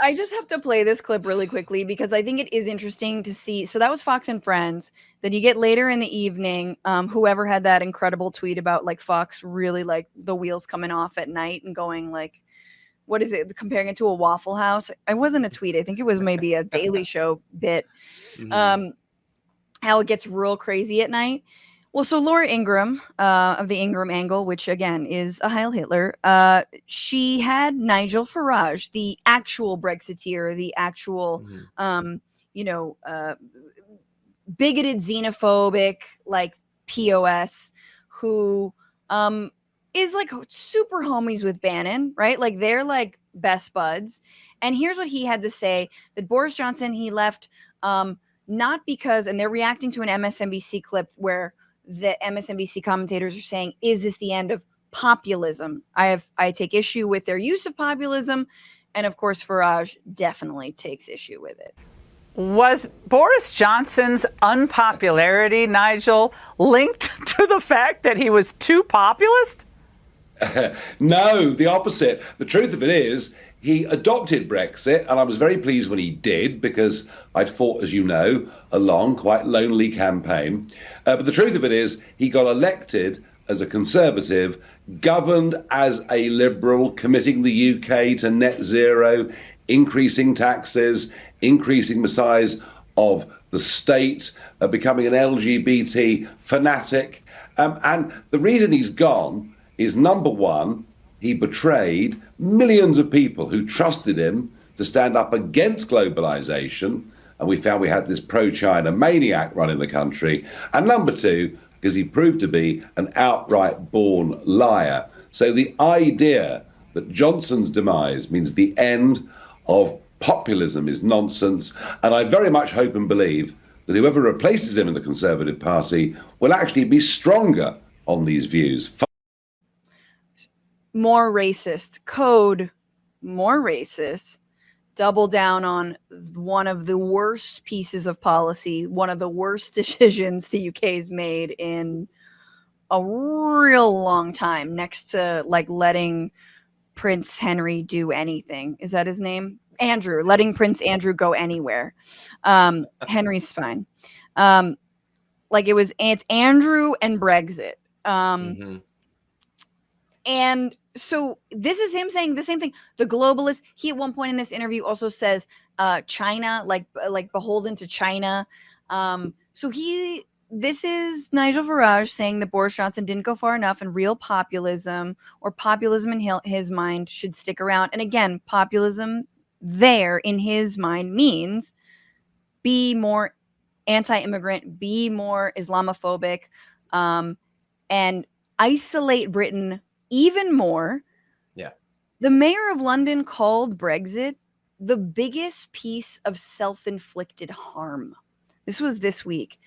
I just have to play this clip really quickly because I think it is interesting to see. So that was Fox and Friends. Then you get later in the evening, whoever had that incredible tweet about like Fox really like the wheels coming off at night and going like, what is it? Comparing it to a Waffle House. It wasn't a tweet. I think it was maybe a Daily Show bit. Mhm. How it gets real crazy at night. Well, so Laura Ingraham of the Ingraham Angle, which again is a Heil Hitler, she had Nigel Farage, the actual Brexiteer, the actual, Mhm. you know, bigoted, xenophobic, like POS, who is like super homies with Bannon, right? Like they're like best buds. And here's what he had to say: that Boris Johnson, he left not because, and they're reacting to an MSNBC clip where the MSNBC commentators are saying, is this the end of populism? I take issue with their use of populism. And of course, Farage definitely takes issue with it. Was Boris Johnson's unpopularity, Nigel, linked to the fact that he was too populist? No, the opposite. The truth of it is, he adopted Brexit, and I was very pleased when he did because I'd fought, as you know, a long, quite lonely campaign. But the truth of it is, he got elected as a Conservative, governed as a Liberal, committing the UK to net zero, increasing taxes, increasing the size of the state, becoming an LGBT fanatic. And the reason he's gone is, number one, he betrayed millions of people who trusted him to stand up against globalization. And we found we had this pro-China maniac running the country. And number two, because he proved to be an outright born liar. So the idea that Johnson's demise means the end of populism is nonsense. And I very much hope and believe that whoever replaces him in the Conservative Party will actually be stronger on these views. More racist code, more racist, double down on one of the worst pieces of policy, one of the worst decisions the UK's made in a real long time, next to like letting Prince Henry do anything. Is that his name? Andrew, letting Prince Andrew go anywhere. Henry's fine. Like it's Andrew and Brexit. Mhm. And so this is him saying the same thing. The globalist, he at one point in this interview also says China, like beholden to China. So this is Nigel Farage saying that Boris Johnson didn't go far enough, and real populism, or populism in his mind, should stick around. And again, populism there in his mind means be more anti-immigrant, be more Islamophobic, and isolate Britain even more. Yeah. The mayor of London called Brexit the biggest piece of self-inflicted harm. This was this week.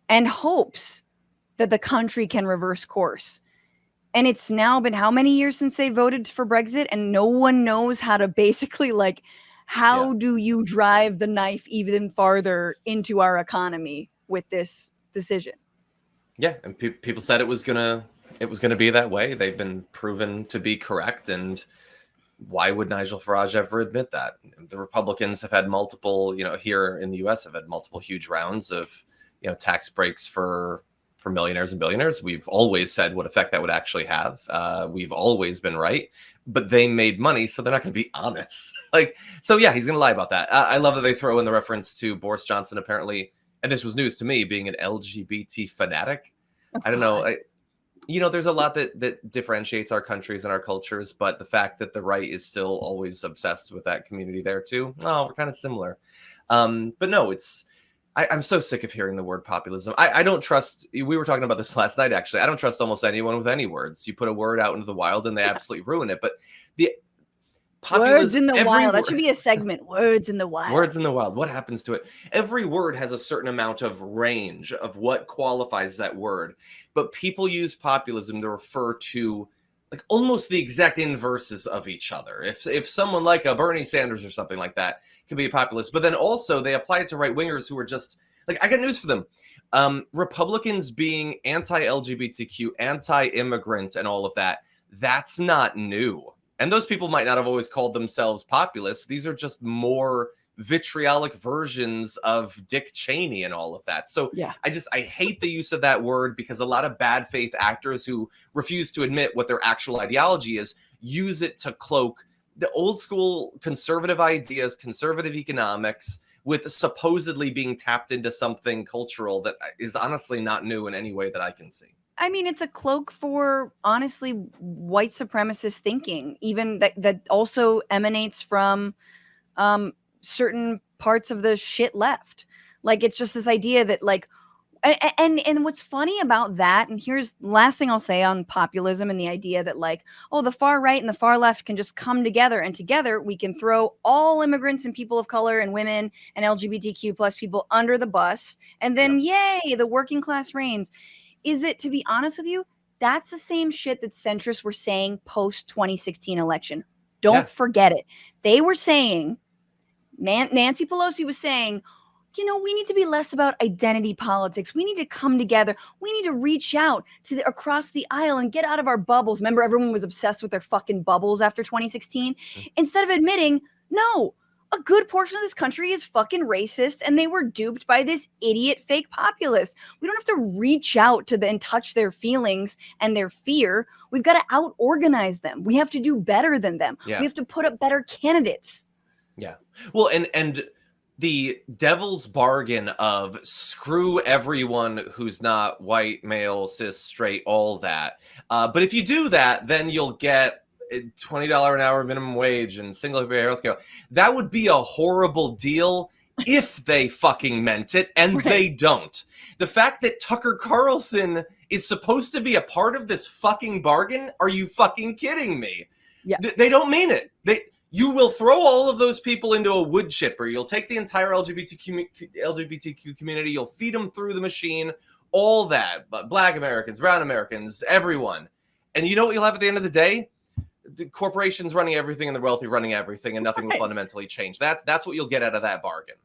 And hopes that the country can reverse course. And it's now been how many years since they voted for Brexit? And no one knows how to basically how do you drive the knife even farther into our economy with this decision? Yeah, and people said it was gonna be that way. They've been proven to be correct, and why would Nigel Farage ever admit that? The Republicans have had multiple, here in the U.S. have had multiple huge rounds of, tax breaks for millionaires and billionaires. We've always said what effect that would actually have. We've always been right, but they made money, so they're not going to be honest. So yeah, he's going to lie about that. I love that they throw in the reference to Boris Johnson, apparently, and this was news to me, being an LGBT fanatic. I don't know. There's a lot that differentiates our countries and our cultures, but the fact that the right is still always obsessed with that community there too, we're kind of similar. But no, I'm so sick of hearing the word populism. I don't trust, we were talking about this last night, actually. I don't trust almost anyone with any words. You put a word out into the wild and they absolutely ruin it. But the words in the wild. That should be a segment. Words in the wild. Words in the wild. What happens to it? Every word has a certain amount of range of what qualifies that word. But people use populism to refer to almost the exact inverses of each other. If someone like a Bernie Sanders or something like that can be a populist, but then also they apply it to right wingers who are just I got news for them. Republicans being anti-LGBTQ, anti-immigrant, and all of that, that's not new. And those people might not have always called themselves populists. These are just more vitriolic versions of Dick Cheney and all of that. So Yeah. I hate the use of that word, because a lot of bad faith actors who refuse to admit what their actual ideology is use it to cloak the old school conservative ideas, conservative economics, with supposedly being tapped into something cultural that is honestly not new in any way that I can see. I mean, it's a cloak for honestly white supremacist thinking, even that also emanates from certain parts of the shit left. Like, it's just this idea that like, and what's funny about that, and here's the last thing I'll say on populism and the idea that like, oh, the far right and the far left can just come together, and together we can throw all immigrants and people of color and women and LGBTQ plus people under the bus, and then yay, the working class reigns. Is it, to be honest with you, that's the same shit that centrists were saying post 2016 election. Don't forget it. They were saying, Nancy Pelosi was saying, you know, we need to be less about identity politics. We need to come together. We need to reach out to across the aisle and get out of our bubbles. Remember, everyone was obsessed with their fucking bubbles after 2016. Instead of admitting, no, a good portion of this country is fucking racist, and they were duped by this idiot fake populist. We don't have to reach out to them and touch their feelings and their fear. We've got to out-organize them. We have to do better than them. Yeah. We have to put up better candidates. Yeah. Well, and the devil's bargain of screw everyone who's not white, male, cis, straight, all that. But if you do that, then you'll get $20 an hour minimum wage and single payer healthcare. That would be a horrible deal if they fucking meant it, and they don't. The fact that Tucker Carlson is supposed to be a part of this fucking bargain, are you fucking kidding me? Yeah. They don't mean it. You will throw all of those people into a wood chipper. You'll take the entire LGBTQ community. You'll feed them through the machine, all that. But Black Americans, brown Americans, everyone. And you know what you'll have at the end of the day? The corporations running everything and the wealthy running everything, and nothing will fundamentally change. That's what you'll get out of that bargain.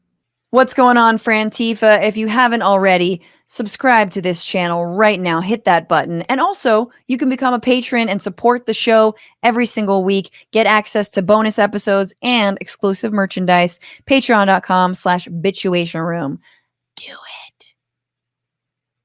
What's going on, Frantifa? If you haven't already, subscribe to this channel right now. Hit that button. And also, you can become a patron and support the show every single week. Get access to bonus episodes and exclusive merchandise. Patreon.com/Bitchuation Room. Do it.